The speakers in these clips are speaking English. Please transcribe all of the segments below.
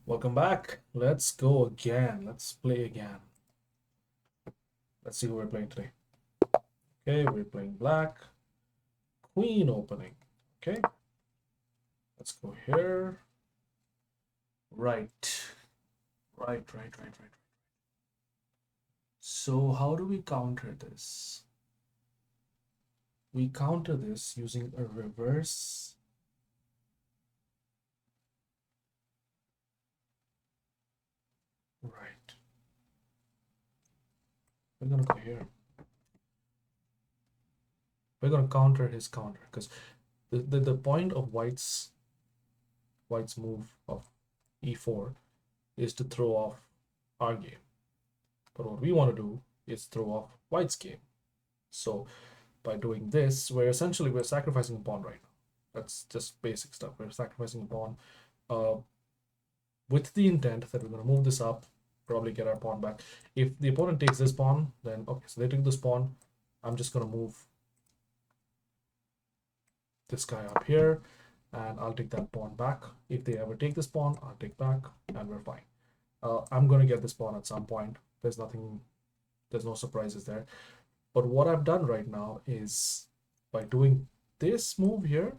Welcome back. Let's go again. Let's play again. Let's see who we're playing today. Okay, we're playing black. Queen opening. Okay, let's go here. Right. Right. So how do we counter this? We counter this using a reverse. Right. We're gonna go here. We're gonna counter his counter because the point of white's move of e4 is to throw off our game. But what we want to do is throw off white's game. So by doing this, we're sacrificing a pawn right now. That's just basic stuff. We're sacrificing a pawn uh, with the intent that we're going to move this up, probably get our pawn back. If the opponent takes this pawn, then okay, so they took this pawn. I'm just going to move this guy up here, and I'll take that pawn back. If they ever take this pawn, I'll take back, and we're fine. I'm going to get this pawn at some point. There's no surprises there. But what I've done right now is by doing this move here,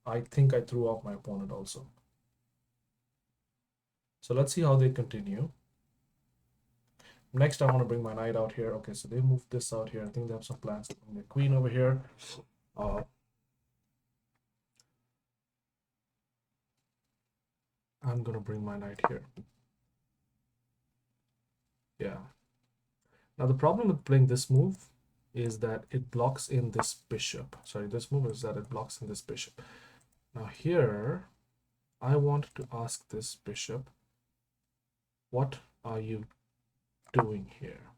I think I threw off my opponent also. So let's see how they continue. Next, I want to bring my knight out here. Okay, so they moved this out here. I think they have some plans to bring the queen over here. I'm going to bring my knight here. Yeah. Now, the problem with playing this move is that it blocks in this bishop. Sorry, this move is that it blocks in this bishop. Now here, I want to ask this bishop, what are you doing here?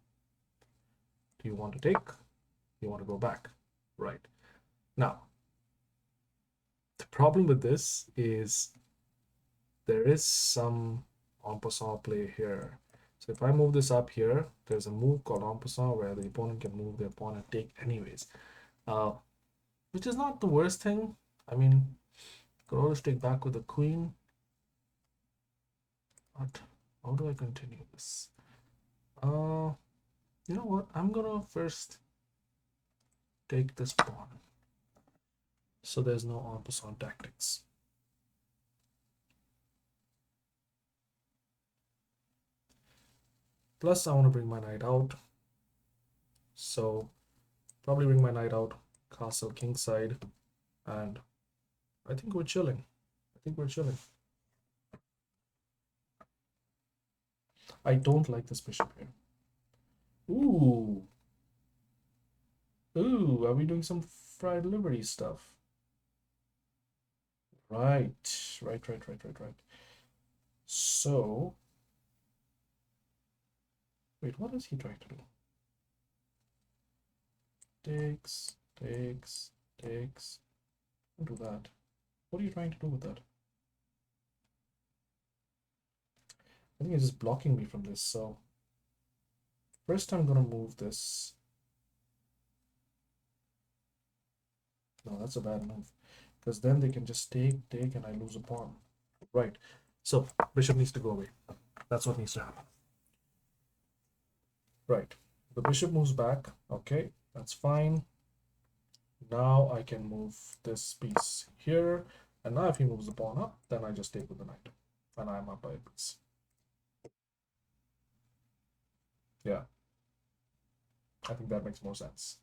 Do you want to take? Do you want to go back? Right. Now, the problem with this is there is some en passant play here. So if I move this up here, there's a move called en passant where the opponent can move their pawn and take anyways, which is not the worst thing. I mean, could always take back with the queen. But how do I continue this? You know what? I'm gonna first take this pawn. So there's no en passant tactics. Plus, I want to bring my knight out. So probably bring my knight out, castle kingside, and I think we're chilling. I don't like this bishop here. Ooh. Ooh, are we doing some fried liberty stuff? Right. So, wait, what is he trying to do? Takes. Don't do that. What are you trying to do with that? I think it's just blocking me from this. So first I'm gonna move this. No, that's a bad move. Because then they can just take, and I lose a pawn. Right. So bishop needs to go away. That's what needs to happen. Right. The bishop moves back. Okay, that's fine. Now I can move this piece here. And now if he moves the pawn up, then I just take with the knight. And I'm up by a piece. Yeah. I think that makes more sense.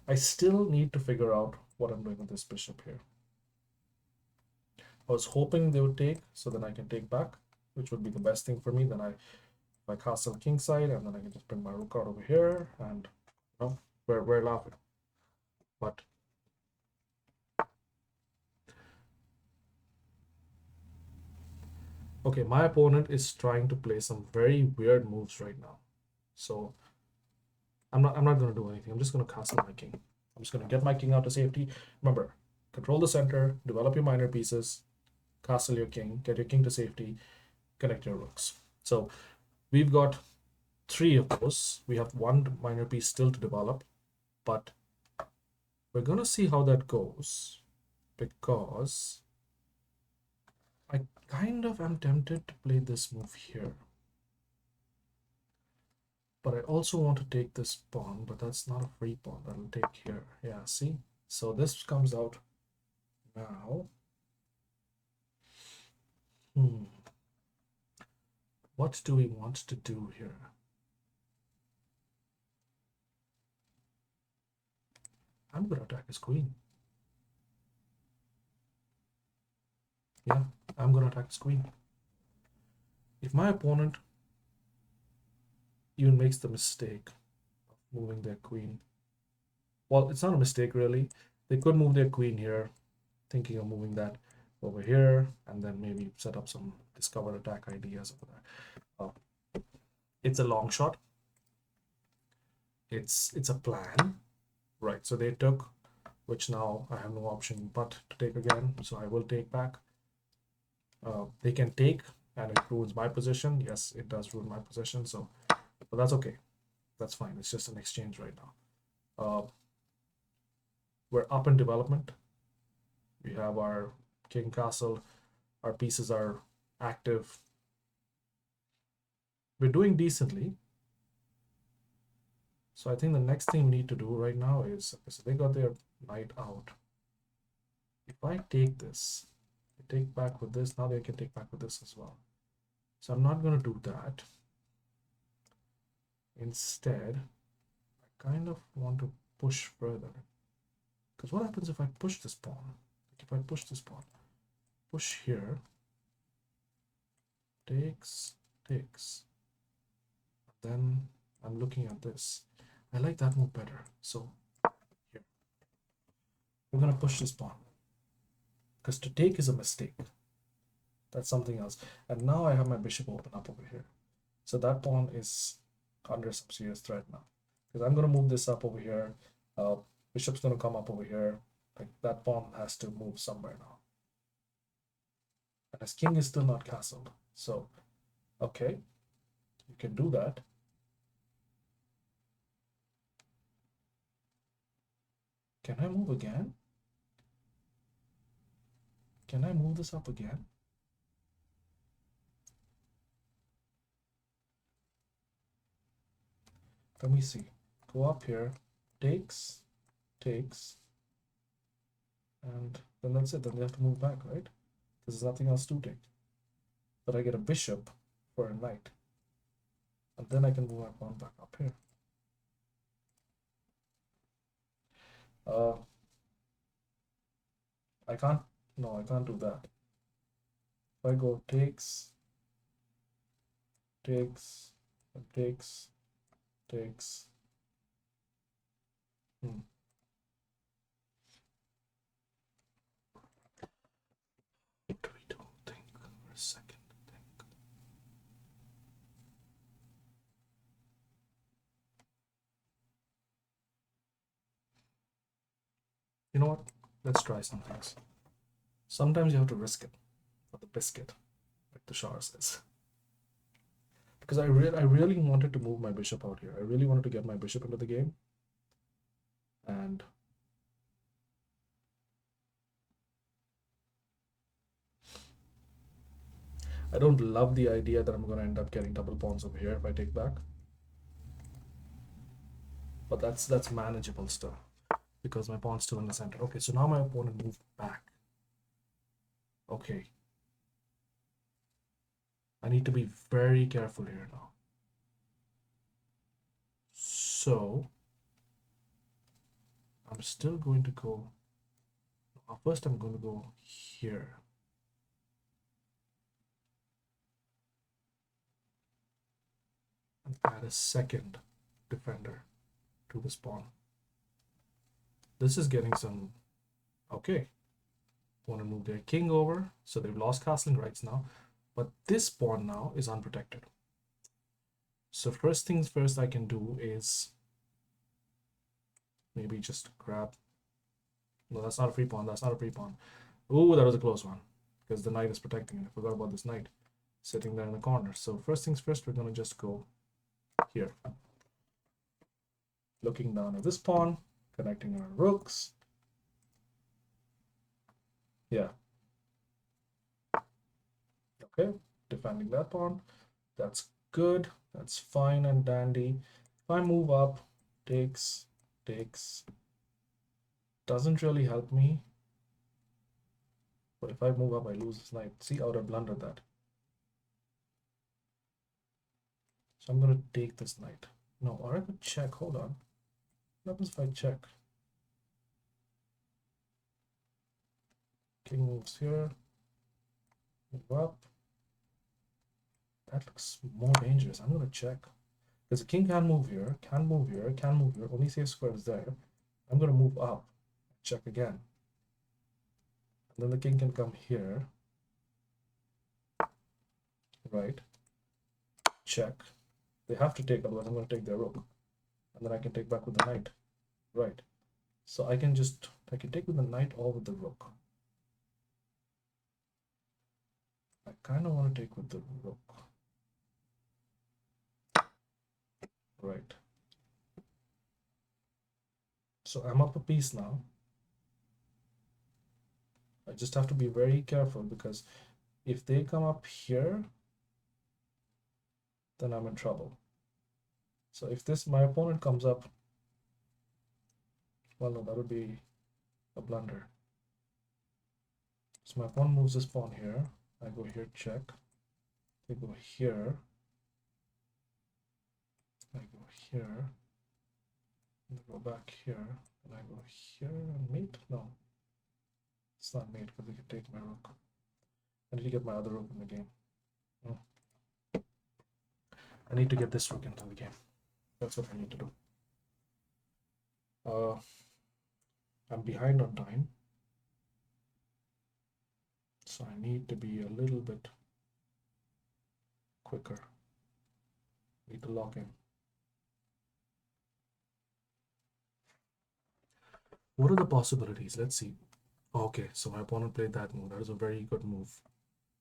I still need to figure out what I'm doing with this bishop here. I was hoping they would take, so then I can take back, which would be the best thing for me. Then I castle kingside, and then I can just bring my rook out over here, and you know, we're laughing. But okay, my opponent is trying to play some very weird moves right now. So I'm not gonna do anything. I'm just gonna castle my king. I'm just gonna get my king out to safety. Remember, control the center, develop your minor pieces, castle your king, get your king to safety, connect your rooks. So we've got 3 of those. We have 1 minor piece still to develop, but we're gonna see how that goes because kind of am tempted to play this move here. But I also want to take this pawn, but that's not a free pawn. That'll take here. Yeah, see? So this comes out now. What do we want to do here? I'm going to attack his queen. Yeah, I'm going to attack his queen. If my opponent even makes the mistake of moving their queen, well, it's not a mistake really. They could move their queen here, thinking of moving that over here, and then maybe set up some discovered attack ideas over there. It's a long shot. It's a plan, right? So they took, which now I have no option but to take again. So I will take back. They can take, and it ruins my position. Yes, it does ruin my position. So, but that's okay. That's fine. It's just an exchange right now. We're up in development. We have our king castle. Our pieces are active. We're doing decently. So I think the next thing we need to do right now is, so they got their knight out. If I take this, they take back with this, now they can take back with this as well. So I'm not going to do that. Instead, I kind of want to push further. Because what happens if I push this pawn? If I push this pawn, push here, takes, takes. Then I'm looking at this. I like that move better. So here, we're going to push this pawn. Because to take is a mistake. That's something else. And now I have my bishop open up over here. So that pawn is under some serious threat now. Because I'm going to move this up over here. Bishop's going to come up over here. Like that pawn has to move somewhere now. And his king is still not castled. So, okay, you can do that. Can I move again? Can I move this up again? Let me see. Go up here, takes, takes, and then that's it. Then they have to move back, right? Because there's nothing else to take. But I get a bishop for a knight. And then I can move my pawn back up here. I can't, no, I can't do that. If I go takes, takes, and takes, takes. What do we do? Think for a second. Think. You know what? Let's try some things. Sometimes you have to risk it for the biscuit, like the Shah says. Because I really wanted to move my bishop out here. I really wanted to get my bishop into the game. And I don't love the idea that I'm going to end up getting double pawns over here if I take back. But that's manageable stuff because my pawn's still in the center. Okay, so now my opponent moved back. Okay. I need to be very careful here now. So I'm still going to go. First, I'm going to go here. And add a second defender to this pawn. This is getting some. Okay. Want to move their king over, so they've lost castling rights now. But this pawn now is unprotected. So first things first I can do is maybe just grab. No, that's not a free pawn. That's not a free pawn. Ooh, that was a close one because the knight is protecting it. I forgot about this knight sitting there in the corner. So first things first, we're going to just go here. Looking down at this pawn, connecting our rooks. Yeah. Okay, defending that pawn. That's good. That's fine and dandy. If I move up, takes, doesn't really help me. But if I move up, I lose this knight. See, I would have blundered that. So I'm going to take this knight. No, or I could check. Hold on. What happens if I check? King moves here. Move up. That looks more dangerous. I'm going to check. Because the king can move here, can move here, can move here. Only safe square is there. I'm going to move up. Check again. And then the king can come here. Right. Check. They have to take, otherwise I'm going to take their rook. And then I can take back with the knight. Right. So I can take with the knight or with the rook. I kind of want to take with the rook. Right. So I'm up a piece now. I just have to be very careful because if they come up here, then I'm in trouble. So if my opponent comes up, well, no, that would be a blunder. So my pawn moves this pawn here. I go here, check. They go here. I go here. And I go back here. And I go here and mate? No. It's not mate because they can take my rook. I need to get my other rook in the game. Oh. I need to get this rook into the game. That's what I need to do. I'm behind on time. So I need to be a little bit quicker. Need to lock in. What are the possibilities? Let's see. Okay, so my opponent played that move. That is a very good move.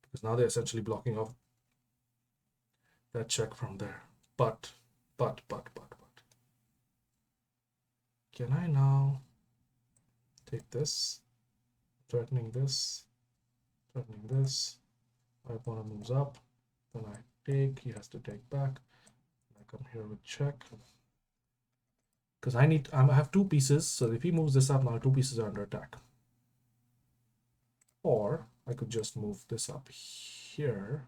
Because now they're essentially blocking off that check from there. But. Can I now take this? Threatening this. Threatening this. My opponent moves up. Then I take. He has to take back. I come here with check. Because I have two pieces. So if he moves this up, now two pieces are under attack. Or I could just move this up here.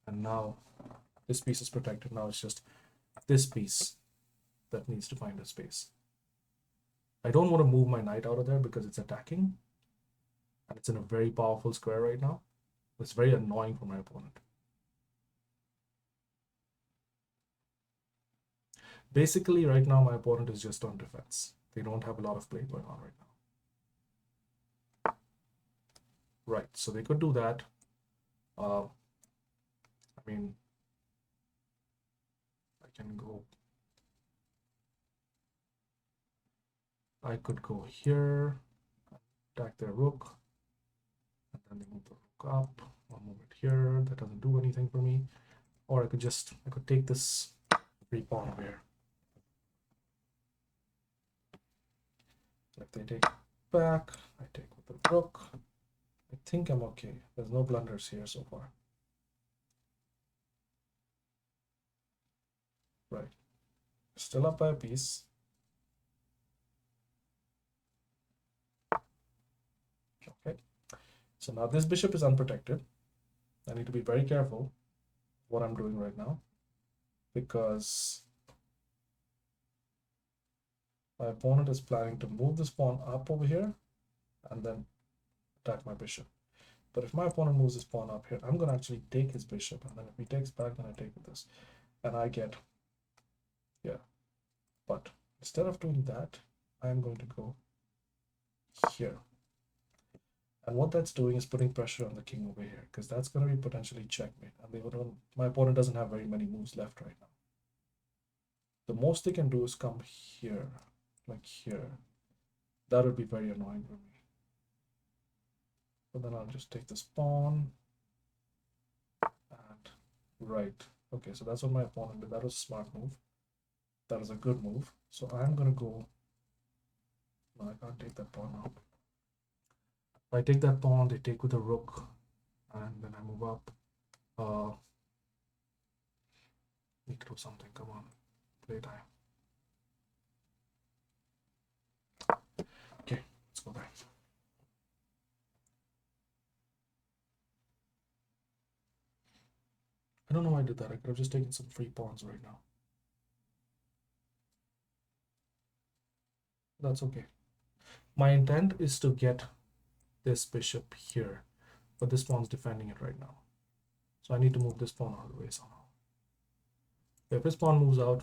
And now this piece is protected. Now it's just this piece that needs to find a space. I don't want to move my knight out of there because it's attacking. And it's in a very powerful square right now. It's very annoying for my opponent. Basically, right now, my opponent is just on defense. They don't have a lot of play going on right now. Right, so they could do that. I mean, I can go. I could go here, attack their rook, and then they move the rook up. I'll move it here. That doesn't do anything for me. Or I could take this free pawn over here. If they take back, I take with the rook. I think I'm okay. There's no blunders here so far. Right. Still up by a piece. Okay. So now this bishop is unprotected. I need to be very careful what I'm doing right now because my opponent is planning to move this pawn up over here and then attack my bishop. But if my opponent moves this pawn up here, I'm going to actually take his bishop. And then if he takes back, then I take with this. And I get, yeah. But instead of doing that, I'm going to go here. And what that's doing is putting pressure on the king over here, because that's going to be potentially checkmate. And my opponent doesn't have very many moves left right now. The most they can do is come here, like here. That would be very annoying for me. But then I'll just take this pawn. And right. Okay, so that's what my opponent did. That was a smart move. That is a good move. So I'm going to go. No, I can't take that pawn now. If I take that pawn, they take with a rook. and then I move up. Need to do something. Come on, playtime. Okay, let's go back. I don't know why I did that. I could have just taken some free pawns right now. That's okay. My intent is to get this bishop here, but this pawn's defending it right now. So I need to move this pawn out of the way somehow. If this pawn moves out,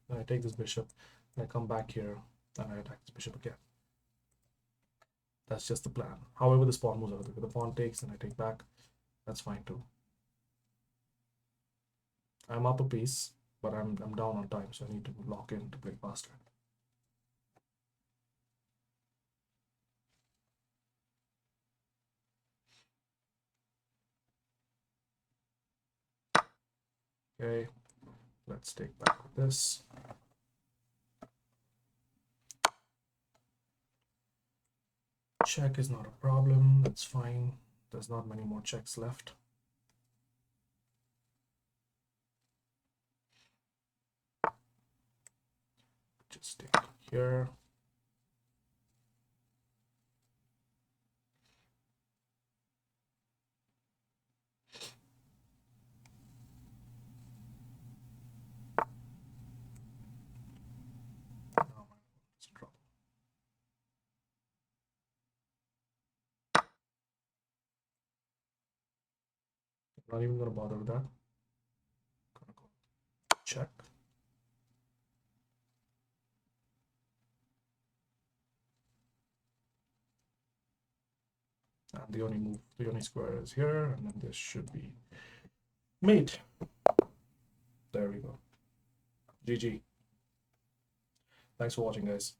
then I take this bishop, and I come back here, and I attack this bishop again. That's just the plan. However, this pawn moves out of the way. If the pawn takes and I take back, that's fine too. I'm up a piece, but I'm down on time, so I need to lock in to play faster. Okay, let's take back with this. Check is not a problem, that's fine. There's not many more checks left. Just take it here. Not even gonna bother with that. Gonna go check. And the only square is here, and then this should be mate. There we go. GG. Thanks for watching, guys.